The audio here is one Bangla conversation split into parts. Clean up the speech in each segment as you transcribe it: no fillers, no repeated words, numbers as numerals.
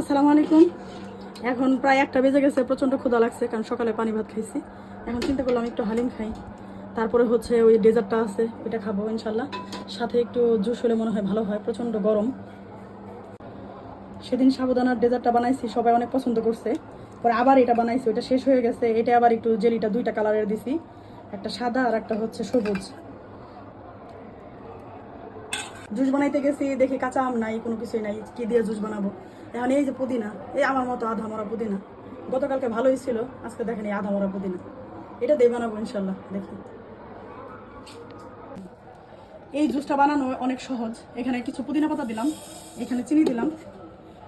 আসসালামু আলাইকুম। এখন প্রায় 1টা বেজে গেছে, প্রচণ্ড ক্ষুধা লাগছে কারণ সকালে পানি ভাত খাইছি। এখন চিন্তা করলাম একটু হালিম খাই, তারপরে হচ্ছে ওই ডেজার্টটা আছে ওইটা খাবো ইনশাল্লাহ। সাথে একটু জুস হলে মনে হয় ভালো হয়, প্রচণ্ড গরম। সেদিন সাবুদানার ডেজার্টটা বানাইছি, সবাই অনেক পছন্দ করছে। পরে আবার এটা বানাইছি, ওইটা শেষ হয়ে গেছে। এটা আবার একটু জেলিটা 2টা কালারের দিছি, একটা সাদা আর একটা হচ্ছে সবুজ। জুস বানাইতে গেছি, দেখি কাঁচা আম নাই, কোনো কিছুই নাই, কি দিয়ে জুস বানাবো। এখন এই যে পুদিনা, এই আমার মতো আধা মরা পুদিনা, গতকালকে ভালোই ছিল, আজকে দেখেন এই আধা মরা পুদিনা, এটা দিয়ে বানাবো ইনশাল্লাহ। দেখি, এই জুসটা বানানো অনেক সহজ। এখানে কিছু পুদিনা পাতা দিলাম, এখানে চিনি দিলাম,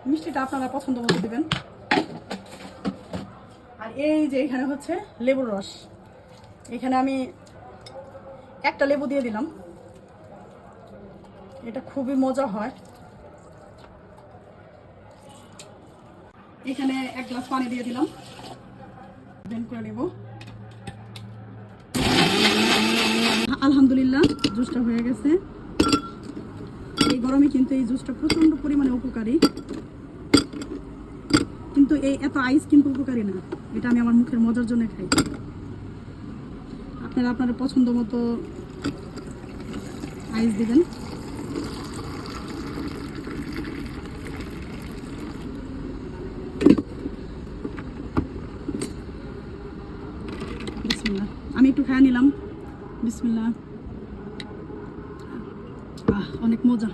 মিষ্টিটা আপনারা পছন্দ মতো দিবেন। আর এই যে এখানে হচ্ছে লেবুর রস, এখানে আমি একটা লেবু দিয়ে দিলাম, এটা খুবই মজা হয়। এখানে 1 গ্লাস পানি দিয়ে দিলাম, ব্লেন্ড করে নেব। আলহামদুলিল্লাহ, জুসটা হয়ে গেছে। এই গরমে কিন্তু এই জুসটা প্রচন্ড পরিমাণে উপকারী, কিন্তু এই এত আইস কিন্তু উপকারী না। এটা আমি আমার মুখের মজার জন্য খাই। আপনারা আপনাদের পছন্দ মতো আইস দিবেন। বিসমিল্লাহ, আমি একটু খেয়ে নিলাম। বিসমিল্লাহ, অনেক মজা।